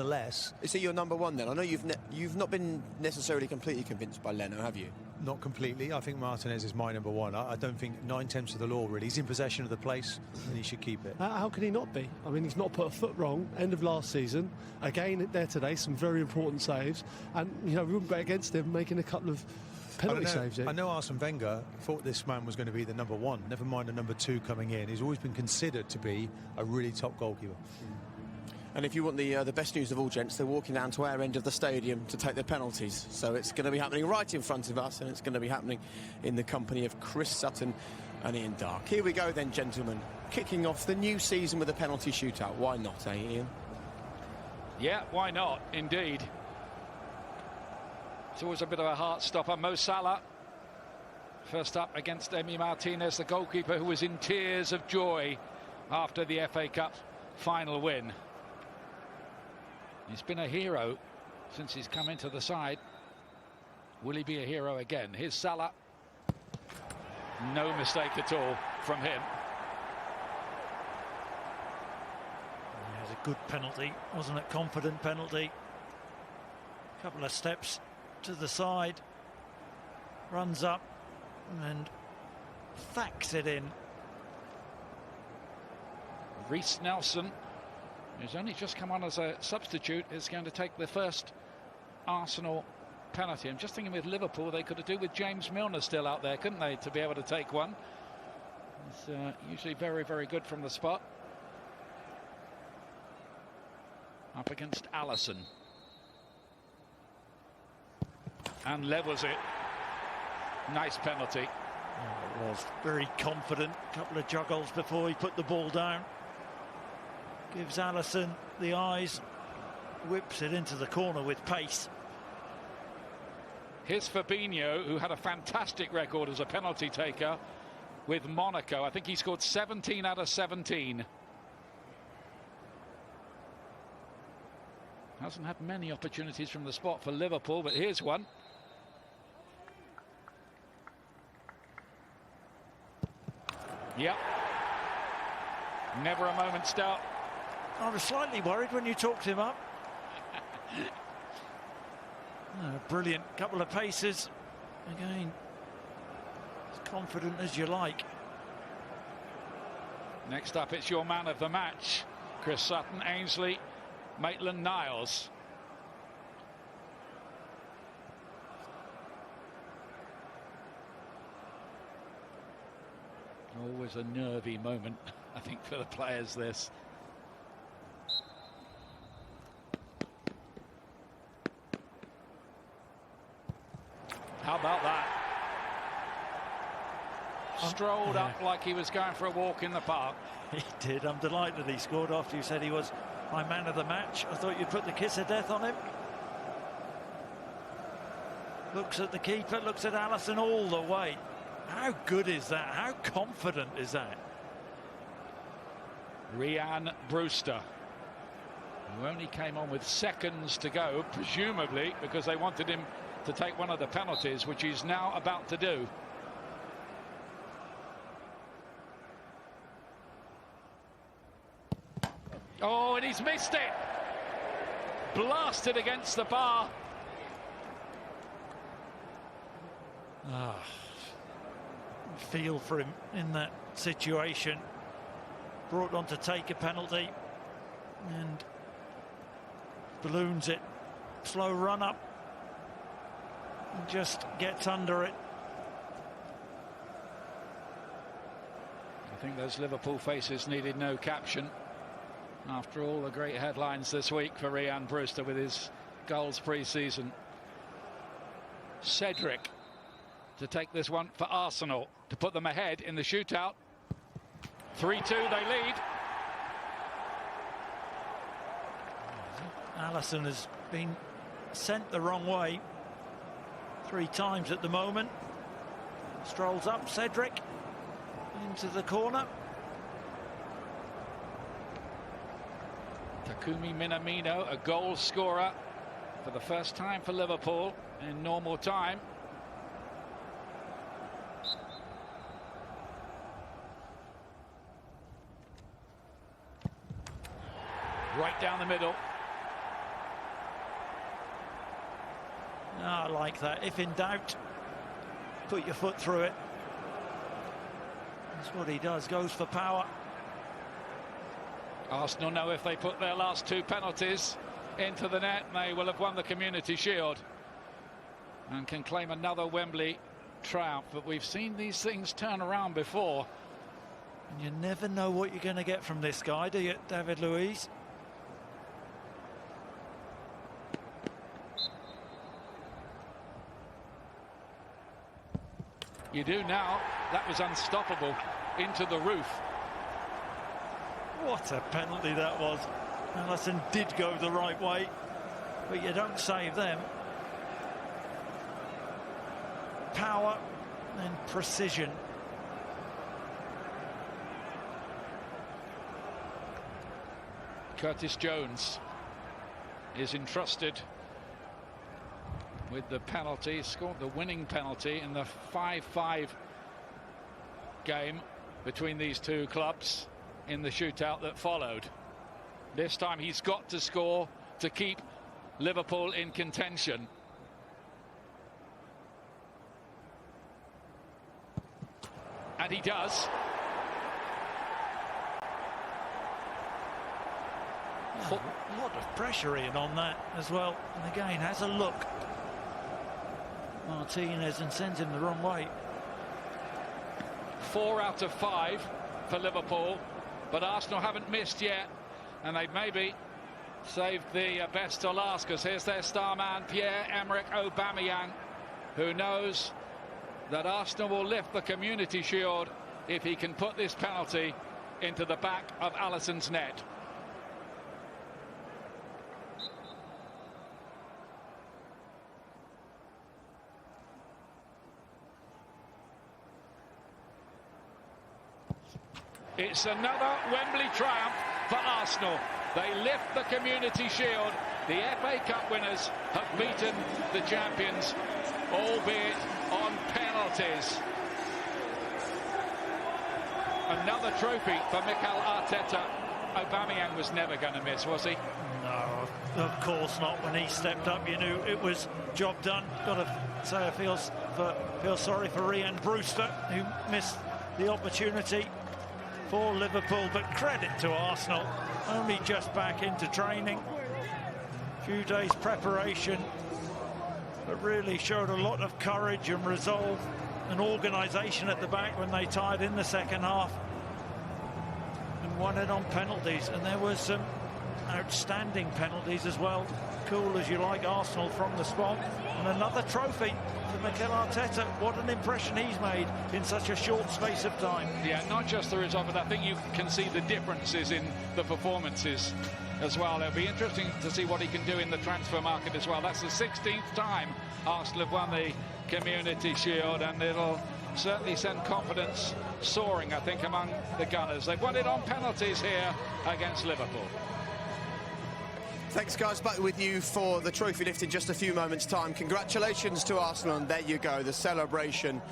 Nonetheless, is he your number one then? I know you've not been necessarily completely convinced by Leno, have you? not completely. I think Martinez is my number one. I don't think 9/10 of the law, really. He's in possession of the place and he should keep it. How can he not be? I mean, he's not put a foot wrong. End of last season. Again, there today, some very important saves. And, you know, we wouldn't bet against him making a couple of penalty saves. I know Arsene Wenger thought this man was going to be the number one, never mind a number two coming in. He's always been considered to be a really top goalkeeper. And if you want the best news of all, gents, they're walking down to our end of the stadium to take their penalties. So it's going to be happening right in front of us, and it's going to be happening in the company of Chris Sutton and Ian Dark. Here we go then, gentlemen. Kicking off the new season with a penalty shootout. Why not, eh, Ian? Yeah, why not, indeed. It's always a bit of a heart stopper. Mo Salah, first up against Emi Martinez, the goalkeeper who was in tears of joy after the FA Cup final win. He's been a hero since he's come into the side. Will he be a hero again? Here's Salah. No mistake at all from him. It was a good penalty, wasn't it? Confident penalty. Couple of steps to the side. Runs up and thacks it in. Reece Nelson, who's only just come on as a substitute, is going to take the first Arsenal penalty. I'm just thinking with Liverpool, they could have do with James Milner still out there, couldn't they, to be able to take one. He's usually very, very good from the spot. Up against Alisson. And levels it. Nice penalty. Yeah, it was very confident. Couple of juggles before he put the ball down. Gives Alisson the eyes, whips it into the corner with pace. Here's Fabinho, who had a fantastic record as a penalty taker with Monaco. I think he scored 17 out of 17. Hasn't had many opportunities from the spot for Liverpool, but here's one. Yep. Never a moment's doubt. I was slightly worried when you talked him up. Brilliant couple of paces. Again, as confident as you like. Next up, it's your man of the match. Chris Sutton, Ainsley, Maitland-Niles. Always a nervy moment, I think, for the players, this. How about that? Strolled up like he was going for a walk in the park. He did. I'm delighted he scored after you said he was my man of the match. I thought you'd put the kiss of death on him. Looks at the keeper, looks at Alisson all the way. How good is that? How confident is that? Ryan Brewster, who only came on with seconds to go, presumably because they wanted him to take one of the penalties, which he's now about to do. Oh, and he's missed it. Blasted against the bar. Feel for him in that situation. Brought on to take a penalty and balloons it. Slow run up. And just gets under it. I think those Liverpool faces needed no caption after all the great headlines this week for Ryan Brewster with his goals pre-season. Cedric to take this one for Arsenal to put them ahead in the shootout. 3-2 they lead. Alisson has been sent the wrong way 3 times at the moment. Strolls up, Cedric into the corner. Takumi Minamino, a goal scorer for the first time for Liverpool in normal time. Right down the middle. I like that. If in doubt, put your foot through it. That's what he does, goes for power. Arsenal know if they put their last 2 penalties into the net, they will have won the Community Shield and can claim another Wembley triumph. But we've seen these things turn around before. And you never know what you're going to get from this guy, do you, David Luiz? You do now. That was unstoppable. Into the roof. What a penalty that was. Alisson did go the right way, but you don't save them. Power and precision. Curtis Jones is entrusted with the penalty, scored the winning penalty in the 5-5 game between these 2 clubs in the shootout that followed. This time he's got to score to keep Liverpool in contention. And he does. A lot of pressure in on that as well. And again, has a look. Martinez and sends him the wrong way. 4 out of 5 for Liverpool, but Arsenal haven't missed yet, and they've maybe saved the best to last, because here's their star man, Pierre-Emerick Aubameyang, who knows that Arsenal will lift the Community Shield if he can put this penalty into the back of Alisson's net. It's another Wembley triumph for Arsenal. They lift the Community Shield. The FA Cup winners have beaten the champions, albeit on penalties. Another trophy for Mikel Arteta. Aubameyang was never going to miss, was he? No, of course not. When he stepped up, you knew it was job done. Got to say I feel sorry for Rhian Brewster, who missed the opportunity for Liverpool, but credit to Arsenal, only just back into training, few days preparation, but really showed a lot of courage and resolve and organisation at the back when they tied in the second half and won it on penalties. And there were some outstanding penalties as well. Cool as you like, Arsenal from the spot, and another trophy for Mikel Arteta. What an impression he's made in such a short space of time. Yeah, not just the result, but I think you can see the differences in the performances as well. It'll be interesting to see what he can do in the transfer market as well. That's the 16th time Arsenal have won the Community Shield, and it'll certainly send confidence soaring, I think, among the Gunners. They've won it on penalties here against Liverpool. Thanks, guys. Back with you for the trophy lift in just a few moments' time. Congratulations to Arsenal, and there you go, the celebration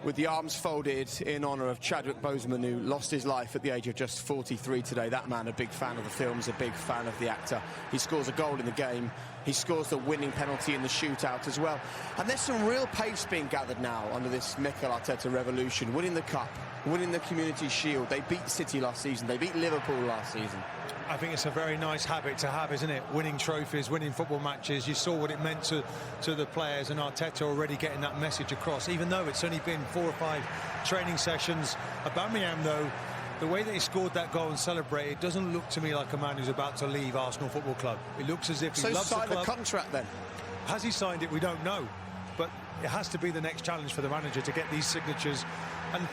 with the arms folded in honour of Chadwick Boseman, who lost his life at the age of just 43 today. That man, a big fan of the films, a big fan of the actor. He scores a goal in the game. He scores the winning penalty in the shootout as well. And there's some real pace being gathered now under this Mikel Arteta revolution. Winning the Cup, winning the Community Shield. They beat City last season. They beat Liverpool last season. I think it's a very nice habit to have, isn't it? Winning trophies, winning football matches. You saw what it meant to the players, and Arteta already getting that message across, even though it's only been 4 or 5 training sessions. Aubameyang, though, the way that he scored that goal and celebrated doesn't look to me like a man who's about to leave Arsenal Football Club. It looks as if he loves the club. So sign a contract then? Has he signed it? We don't know. But it has to be the next challenge for the manager to get these signatures. And